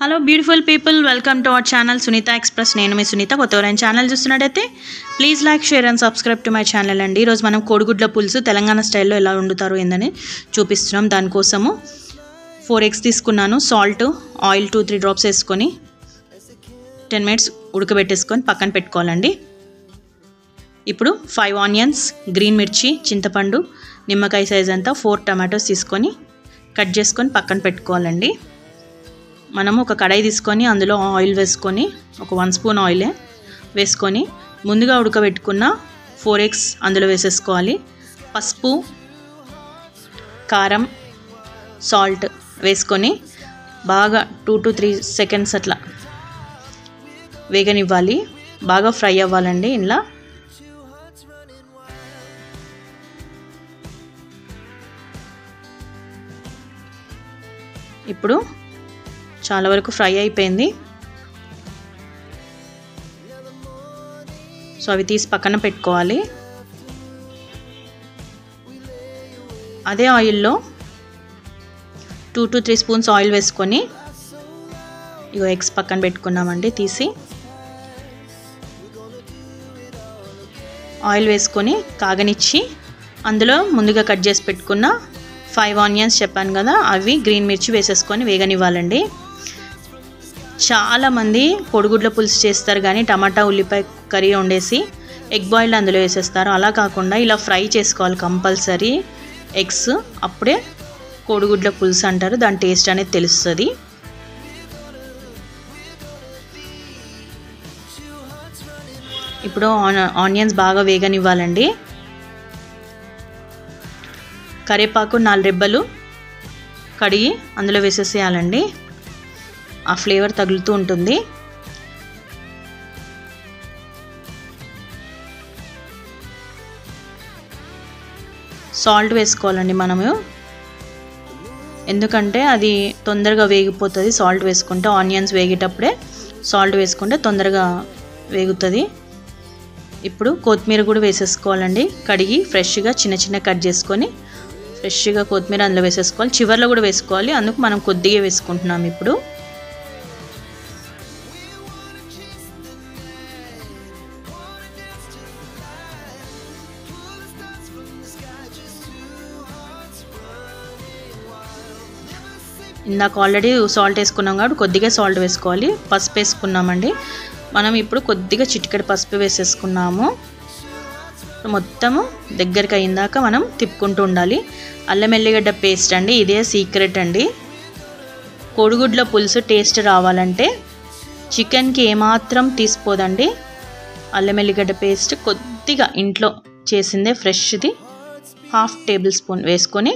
Hello beautiful people, welcome to our channel Sunitha express. నేను మీ సునీత. కొత్తవరైన ఛానల్ చూస్తున్నట్టయితే please like, share and subscribe to my channel అండి. ఈరోజు మనం కోడిగుడ్ల పులుసు తెలంగాణ స్టైల్లో ఎలా వండుతారో ఏందని చూపిస్తున్నాం. దానికోసము 4 eggs తీసుకున్నాను. సాల్ట్, ఆయిల్ 2-3 drops వేసుకొని 10 minutes ఉడకబెట్టేసుకొని పక్కన పెట్టుకోవాలండి. ఇప్పుడు 5 onions, గ్రీన్ మిర్చి, చింతపండు, నిమ్మకాయ సైజ్ అంతా 4 tomatoes తీసుకొని కట్ చేసుకొని పక్కన పెట్టుకోవాలండి. మనము ఒక కడాయి తీసుకొని అందులో ఆయిల్ వేసుకొని ఒక 1 spoon ఆయిల్ వేసుకొని ముందుగా ఉడకబెట్టుకున్న 4 eggs అందులో వేసేసుకోవాలి. పసుపు, కారం, సాల్ట్ వేసుకొని బాగా 2 to 3 seconds అట్లా వేగనివ్వాలి. బాగా ఫ్రై అవ్వాలండి. ఇలా ఇప్పుడు చాలా వరకు ఫ్రై అయిపోయింది. సో అవి తీసి పక్కన పెట్టుకోవాలి. అదే ఆయిల్లో 2 to 3 spoons ఆయిల్ వేసుకొని ఇగో ఎగ్స్ పక్కన పెట్టుకున్నామండి. తీసి ఆయిల్ వేసుకొని కాగనిచ్చి అందులో ముందుగా కట్ చేసి పెట్టుకున్న 5 onions చెప్పాను కదా, అవి గ్రీన్ మిర్చి వేసేసుకొని వేగనివ్వాలండి. చాలామంది కోడిగుడ్ల పులుసు చేస్తారు కానీ టమాటా ఉల్లిపాయ కర్రీ వండేసి ఎగ్ బాయిల్డ్ అందులో వేసేస్తారు. అలా కాకుండా ఇలా ఫ్రై చేసుకోవాలి కంపల్సరీ ఎగ్స్. అప్పుడే కోడిగుడ్ల పులుసు అంటారు. దాని టేస్ట్ అనేది తెలుస్తుంది. ఇప్పుడు ఆనియన్స్ బాగా వేగనివ్వాలండి. కరివేపాకు 4 రెబ్బలు కడిగి అందులో వేసేసేయాలండి. ఆ ఫ్లేవర్ తగులుతూ ఉంటుంది. సాల్ట్ వేసుకోవాలండి మనము, ఎందుకంటే అది తొందరగా వేగిపోతుంది. సాల్ట్ వేసుకుంటే ఆనియన్స్ వేగేటప్పుడే సాల్ట్ వేసుకుంటే తొందరగా వేగుతుంది. ఇప్పుడు కొత్తిమీర కూడా వేసేసుకోవాలండి. కడిగి ఫ్రెష్గా చిన్న కట్ చేసుకొని ఫ్రెష్గా కొత్తిమీర అందులో వేసేసుకోవాలి. చివర్లో కూడా వేసుకోవాలి, అందుకు మనం కొద్దిగా వేసుకుంటున్నాం. ఇప్పుడు ఇందాక ఆల్రెడీ సాల్ట్ వేసుకున్నాం కాబట్టి కొద్దిగా సాల్ట్ వేసుకోవాలి. పసుపు వేసుకున్నామండి మనం. ఇప్పుడు కొద్దిగా చిటికెడు పసుపు వేసేసుకున్నాము. మొత్తము దగ్గరికి అయిందాక మనం తిప్పుకుంటూ ఉండాలి. అల్లం ఎల్లిగడ్డ పేస్ట్ అండి, ఇదే సీక్రెట్ అండి. కోడిగుడ్ల పులుసు టేస్ట్ రావాలంటే చికెన్కి ఏమాత్రం తీసిపోదండి. అల్లం ఎల్లిగడ్డ పేస్ట్ కొద్దిగా ఇంట్లో చేసిందే ఫ్రెష్ది 1/2 tablespoon వేసుకొని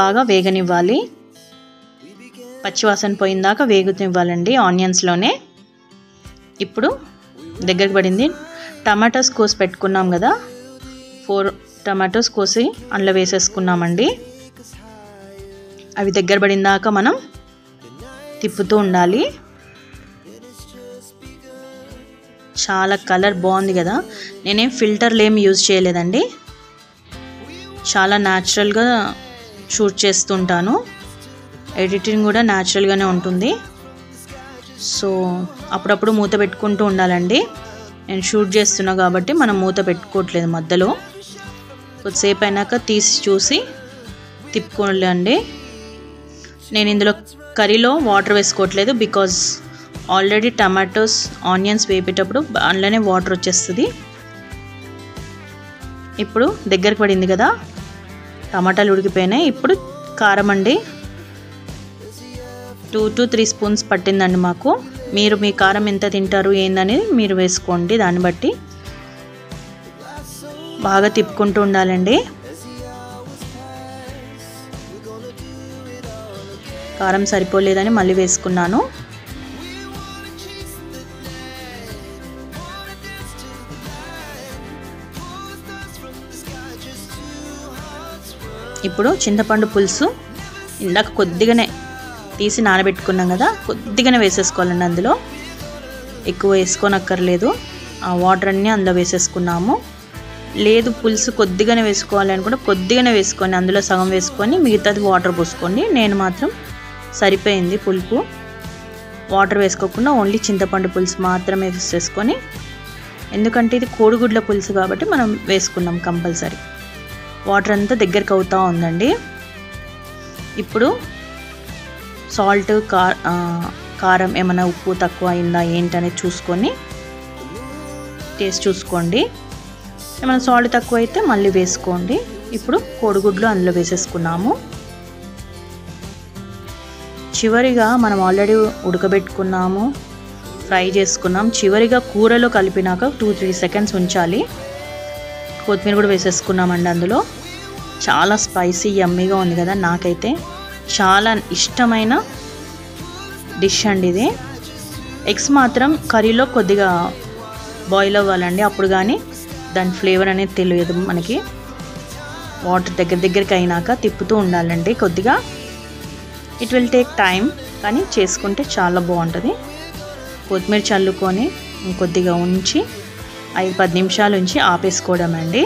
బాగా వేగనివ్వాలి. పచ్చివాసన పోయిందాక వేగునివ్వాలండి ఆనియన్స్లోనే. ఇప్పుడు దగ్గరికి పడింది. టమాటోస్ కోసి పెట్టుకున్నాం కదా, 4 tomatoes కోసి అందులో వేసేసుకున్నామండి. అవి దగ్గర పడిందాక మనం తిప్పుతూ ఉండాలి. చాలా కలర్ బాగుంది కదా. నేనేం ఫిల్టర్లు ఏమి యూజ్ చేయలేదండి. చాలా న్యాచురల్గా షూట్ చేస్తుంటాను. ఎడిటింగ్ కూడా న్యాచురల్గానే ఉంటుంది. సో అప్పుడప్పుడు మూత పెట్టుకుంటూ ఉండాలండి. నేను షూట్ చేస్తున్నా కాబట్టి మనం మూత పెట్టుకోవట్లేదు. మధ్యలో కొద్దిసేపు అయినాక తీసి చూసి తిప్పుకోండి. నేను ఇందులో కర్రీలో వాటర్ వేసుకోవట్లేదు, బికాజ్ ఆల్రెడీ టమాటోస్ ఆనియన్స్ వేపేటప్పుడు అందులోనే వాటర్ వచ్చేస్తుంది. ఇప్పుడు దగ్గరికి పడింది కదా, టమాటాలు ఉడికిపోయినాయి. ఇప్పుడు కారం అండి, 2 to 3 spoons పట్టిందండి మాకు. మీరు మీ కారం ఎంత తింటారు ఏందనేది మీరు వేసుకోండి. దాన్ని బట్టి బాగా తిప్పుకుంటూ ఉండాలండి. కారం సరిపోలేదని మళ్ళీ వేసుకున్నాను. ఇప్పుడు చింతపండు పులుసు ఇందాక కొద్దిగానే తీసి నానబెట్టుకున్నాం కదా, కొద్దిగానే వేసేసుకోవాలండి. అందులో ఎక్కువ వేసుకోనక్కర్లేదు. ఆ వాటర్ అన్నీ అందులో వేసేసుకున్నాము. లేదు పులుసు కొద్దిగానే వేసుకోవాలి అనుకుంటే కొద్దిగానే వేసుకొని అందులో సగం వేసుకొని మిగతాది వాటర్ పోసుకోండి. నేను మాత్రం సరిపోయింది పులుపు. వాటర్ వేసుకోకుండా ఓన్లీ చింతపండు పులుసు మాత్రమే వేసేసుకొని, ఎందుకంటే ఇది కోడిగుడ్ల పులుసు కాబట్టి మనం వేసుకున్నాం కంపల్సరీ. వాటర్ అంతా దగ్గరికి అవుతూ ఉందండి. ఇప్పుడు సాల్ట్, కారం ఏమైనా ఉప్పు తక్కువ అయిందా ఏంటనేది చూసుకొని టేస్ట్ చూసుకోండి. ఏమైనా సాల్ట్ తక్కువ అయితే మళ్ళీ వేసుకోండి. ఇప్పుడు కోడిగుడ్లు అందులో వేసేసుకున్నాము. చివరిగా మనం ఆల్రెడీ ఉడకబెట్టుకున్నాము, ఫ్రై చేసుకున్నాం. చివరిగా కూరలో కలిపినాక 2-3 సెకండ్స్ ఉంచాలి. కొత్తిమీర కూడా వేసేసుకున్నామండి అందులో. చాలా స్పైసీ యమ్మీగా ఉంది కదా, నాకైతే చాలా ఇష్టమైన డిష్ అండి ఇది. ఎగ్స్ మాత్రం కర్రీలో కొద్దిగా బాయిల్ అవ్వాలండి, అప్పుడు కానీ దాని ఫ్లేవర్ అనేది తెలియదు మనకి. వాటర్ దగ్గరికి అయినాక తిప్పుతూ ఉండాలండి కొద్దిగా. ఇట్ విల్ టేక్ టైం, కానీ చేసుకుంటే చాలా బాగుంటుంది. కొత్తిమీర చల్లుకొని ఇంకొద్దిగా ఉంచి 5-10 నిమిషాలు ఉంచి ఆపేసుకోవడం అండి.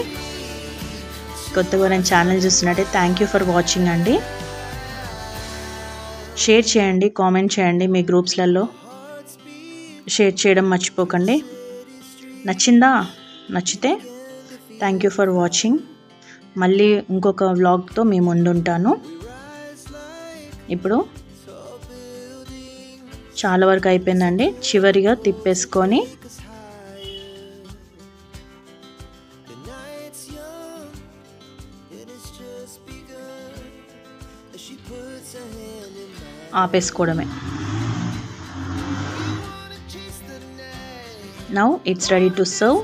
కొత్తగా నేను ఛానల్ చూస్తున్నట్టే థ్యాంక్ యూ ఫర్ వాచింగ్ అండి. షేర్ చేయండి, కామెంట్ చేయండి, మీ గ్రూప్స్లలో షేర్ చేయడం మర్చిపోకండి. నచ్చితే థ్యాంక్ యూ ఫర్ వాచింగ్. మళ్ళీ ఇంకొక వ్లాగ్తో మీ ముందు ఉంటాను. ఇప్పుడు చాలా వరకు అయిపోయిందండి. చివరిగా తిప్పేసుకొని ఆపేసుకోవడమే. Now it's ready to serve.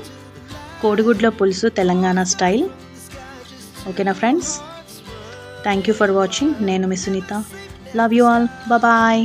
కోడిగుడ్ల పులుసు తెలంగాణ స్టైల్. ఓకేనా friends, thank you for watching. నేను మీ Sunitha. Love you all. Bye.